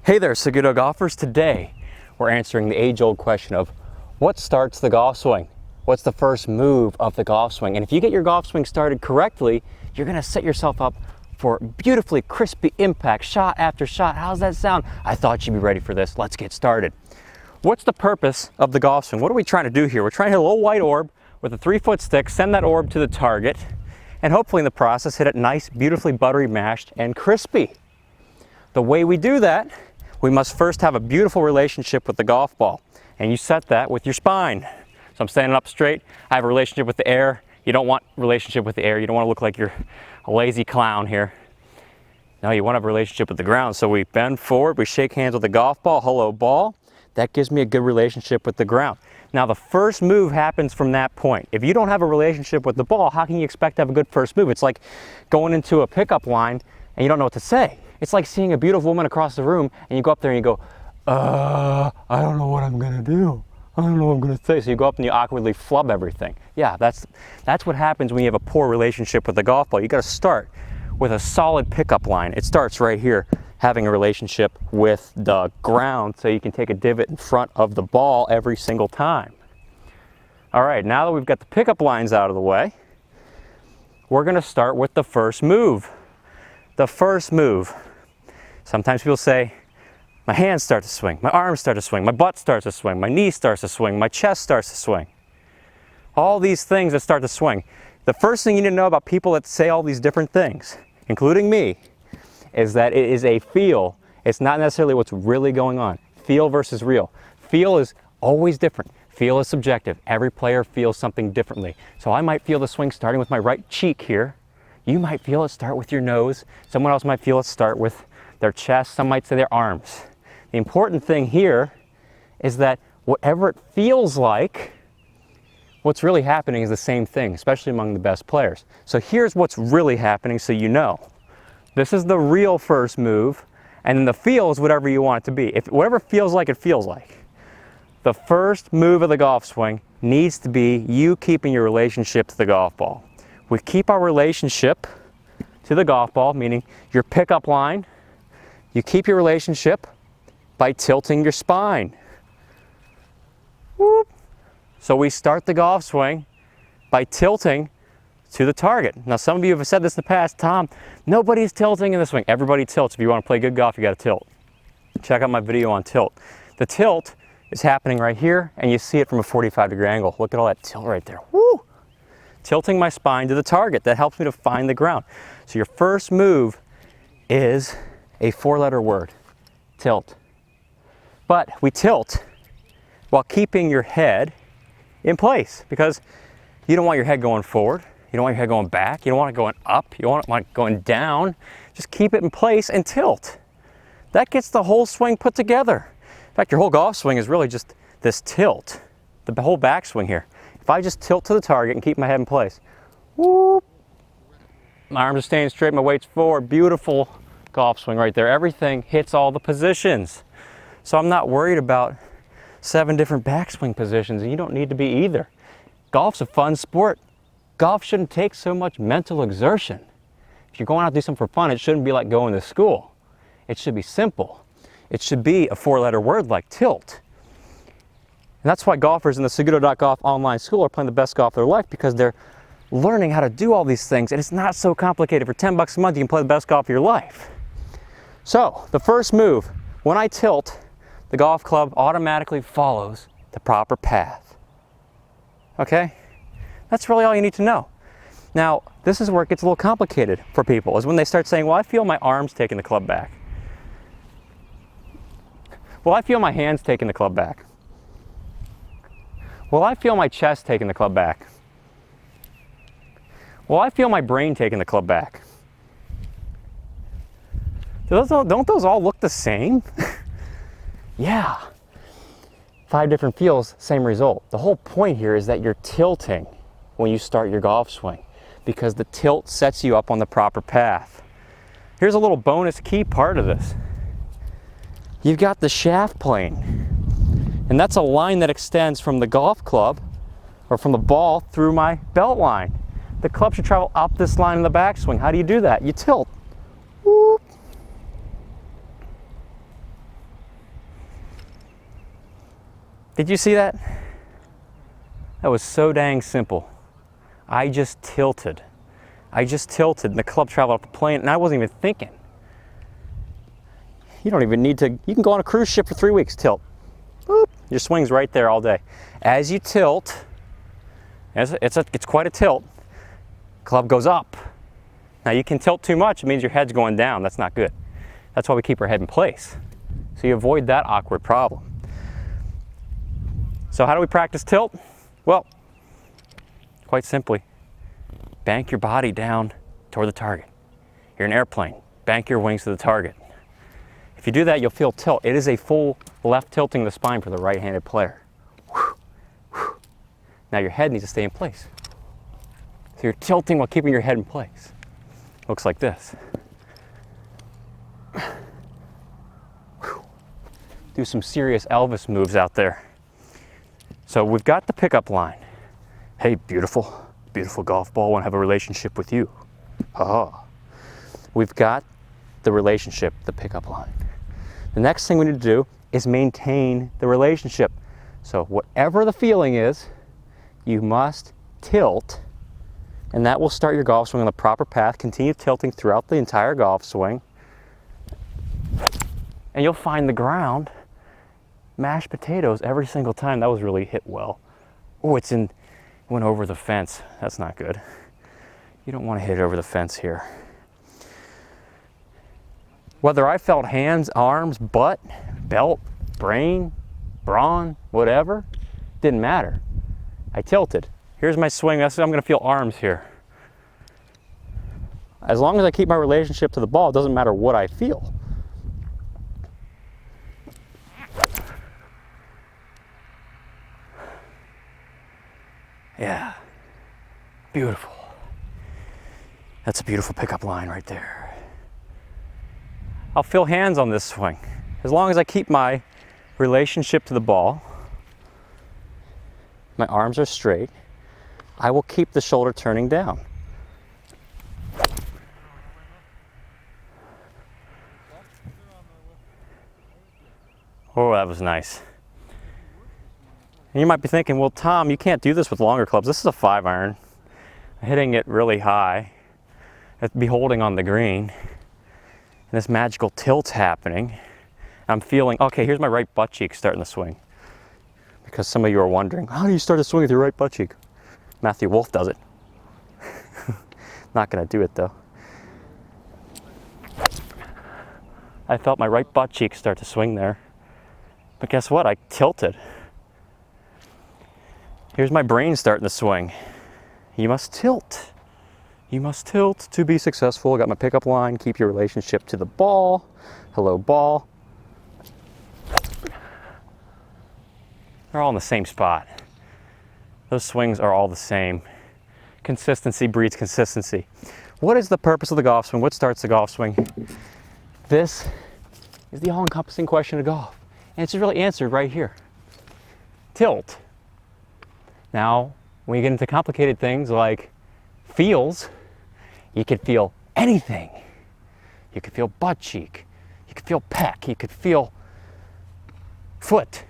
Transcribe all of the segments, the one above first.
Hey there, Saguto golfers. Today, we're answering the age-old question of what starts the golf swing? What's the first move of the golf swing? And if you get your golf swing started correctly, you're gonna set yourself up for beautifully crispy impact, shot after shot. How's that sound? I thought you'd be ready for this. Let's get started. What's the purpose of the golf swing? What are we trying to do here? We're trying to hit a little white orb with a 3-foot stick, send that orb to the target, and hopefully in the process hit it nice, beautifully buttery mashed and crispy. The way we do that, we must first have a beautiful relationship with the golf ball, and you set that with your spine. So I'm standing up straight, I have a relationship with the air. You don't want relationship with the air, you don't want to look like you're a lazy clown here. No, you want to have a relationship with the ground. So we bend forward, we shake hands with the golf ball, hello ball. That gives me a good relationship with the ground. Now the first move happens from that point. If you don't have a relationship with the ball, how can you expect to have a good first move? It's like going into a pickup line and you don't know what to say. It's like seeing a beautiful woman across the room and you go up there and you go, I don't know what I'm gonna do. I don't know what I'm gonna say. So you go up and you awkwardly flub everything. Yeah, that's what happens when you have a poor relationship with the golf ball. You gotta start with a solid pickup line. It starts right here, having a relationship with the ground so you can take a divot in front of the ball every single time. All right, now that we've got the pickup lines out of the way, we're gonna start with the first move. The first move. Sometimes people say, my hands start to swing, my arms start to swing, my butt starts to swing, my knee starts to swing, my chest starts to swing. All these things that start to swing. The first thing you need to know about people that say all these different things, including me, is that it is a feel. It's not necessarily what's really going on. Feel versus real. Feel is always different. Feel is subjective. Every player feels something differently. So I might feel the swing starting with my right cheek here. You might feel it start with your nose. Someone else might feel it start with their chest. Some might say their arms. The important thing here is that whatever it feels like, what's really happening is the same thing, especially among the best players. So here's what's really happening so you know. This is the real first move, and then the feel is whatever you want it to be. If whatever feels like it feels like. The first move of the golf swing needs to be you keeping your relationship to the golf ball. We keep our relationship to the golf ball, meaning your pickup line. You keep your relationship by tilting your spine. Whoop. So we start the golf swing by tilting to the target. Now some of you have said this in the past, Tom, nobody's tilting in the swing. Everybody tilts. If you want to play good golf, you got to tilt. Check out my video on tilt. The tilt is happening right here, and you see it from a 45-degree angle. Look at all that tilt right there. Woo! Tilting my spine to the target. That helps me to find the ground. So your first move is a 4-letter word, tilt. But we tilt while keeping your head in place, because you don't want your head going forward. You don't want your head going back. You don't want it going up. You don't want it going down. Just keep it in place and tilt. That gets the whole swing put together. In fact, your whole golf swing is really just this tilt, the whole backswing here. If I just tilt to the target and keep my head in place, whoop, my arms are staying straight, my weight's forward, beautiful golf swing right there. Everything hits all the positions. So I'm not worried about 7 different backswing positions, and you don't need to be either. Golf's a fun sport. Golf shouldn't take so much mental exertion. If you're going out to do something for fun, it shouldn't be like going to school. It should be simple. It should be a 4-letter word like tilt. And that's why golfers in the Saguto.golf online school are playing the best golf of their life, because they're learning how to do all these things, and it's not so complicated. For 10 bucks a month, you can play the best golf of your life. So, the first move, when I tilt, the golf club automatically follows the proper path. Okay? That's really all you need to know. Now, this is where it gets a little complicated for people, is when they start saying, well, I feel my arms taking the club back. Well, I feel my hands taking the club back. Well, I feel my chest taking the club back. Well, I feel my brain taking the club back. Don't those all look the same? Yeah. 5 different feels, same result. The whole point here is that you're tilting when you start your golf swing, because the tilt sets you up on the proper path. Here's a little bonus key part of this. You've got the shaft plane. And that's a line that extends from the golf club, or from the ball, through my belt line. The club should travel up this line in the backswing. How do you do that? You tilt. Whoop. Did you see that? That was so dang simple. I just tilted. And the club traveled up the plane and I wasn't even thinking. You don't even need to, you can go on a cruise ship for 3 weeks, tilt. Boop, your swing's right there all day. As you tilt, it's quite a tilt, club goes up. Now you can tilt too much, it means your head's going down, that's not good. That's why we keep our head in place. So you avoid that awkward problem. So how do we practice tilt? Well, quite simply, bank your body down toward the target. You're an airplane, bank your wings to the target. If you do that, you'll feel tilt. It is a full left tilting of the spine for the right-handed player. Now your head needs to stay in place. So you're tilting while keeping your head in place. Looks like this. Do some serious Elvis moves out there. So we've got the pickup line. Hey, beautiful golf ball, want to have a relationship with you. We've got the relationship, the pickup line. The next thing we need to do is maintain the relationship. So whatever the feeling is, you must tilt, and that will start your golf swing on the proper path. Continue tilting throughout the entire golf swing, and you'll find the ground mashed potatoes every single time. That was really hit well. Oh, it went over the fence. That's not good. You don't want to hit it over the fence here. Whether I felt hands, arms, butt, belt, brain, brawn, whatever, didn't matter. I tilted. Here's my swing. I'm going to feel arms here. As long as I keep my relationship to the ball, it doesn't matter what I feel. Yeah, beautiful. That's a beautiful pickup line right there. I'll feel hands on this swing. As long as I keep my relationship to the ball, my arms are straight, I will keep the shoulder turning down. Oh, that was nice. And you might be thinking, well, Tom, you can't do this with longer clubs. This is a 5-iron. Hitting it really high, I'd be holding on the green, and this magical tilt's happening. I'm feeling, okay, here's my right butt cheek starting to swing. Because some of you are wondering, how do you start a swing with your right butt cheek? Matthew Wolf does it. Not gonna do it though. I felt my right butt cheek start to swing there. But guess what? I tilted. Here's my brain starting to swing. You must tilt. You must tilt to be successful. I got my pickup line. Keep your relationship to the ball. Hello, ball. They're all in the same spot. Those swings are all the same. Consistency breeds consistency. What is the purpose of the golf swing? What starts the golf swing? This is the all-encompassing question of golf. And it's really answered right here. Tilt. Now, when you get into complicated things like feels, you could feel anything. You could feel butt cheek. You could feel pec. You could feel foot.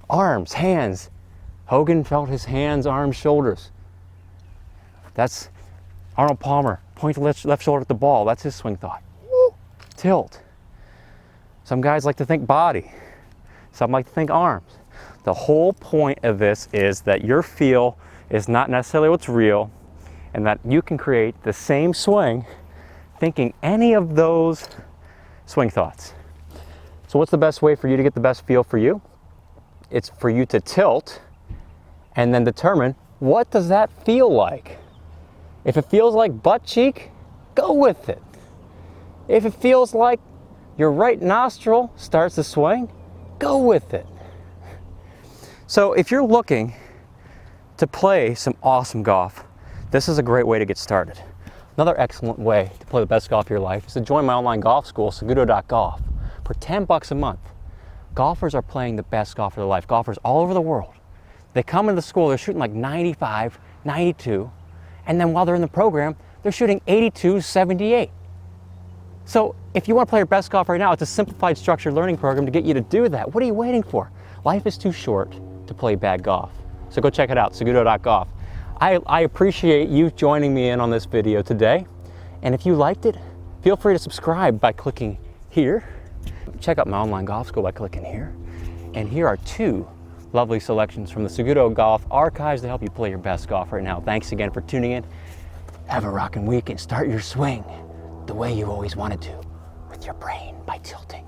Arms, hands. Hogan felt his hands, arms, shoulders. That's Arnold Palmer. Point the left shoulder at the ball. That's his swing thought. Woo. Tilt. Some guys like to think body. Some like to think arms. The whole point of this is that your feel is not necessarily what's real, and that you can create the same swing thinking any of those swing thoughts. So what's the best way for you to get the best feel for you? It's for you to tilt and then determine, what does that feel like? If it feels like butt cheek, go with it. If it feels like your right nostril starts to swing, go with it. So if you're looking to play some awesome golf, this is a great way to get started. Another excellent way to play the best golf of your life is to join my online golf school, SagutoGolf. For $10 a month, golfers are playing the best golf of their life. Golfers all over the world. They come into the school, they're shooting like 95, 92, and then while they're in the program, they're shooting 82, 78. So if you want to play your best golf right now, it's a simplified structured learning program to get you to do that. What are you waiting for? Life is too short to play bad golf. So go check it out, Saguto.golf. I appreciate you joining me in on this video today. And if you liked it, feel free to subscribe by clicking here. Check out my online golf school by clicking here. And here are 2 lovely selections from the Saguto Golf archives to help you play your best golf right now. Thanks again for tuning in. Have a rocking week and start your swing the way you always wanted to, with your brain by tilting.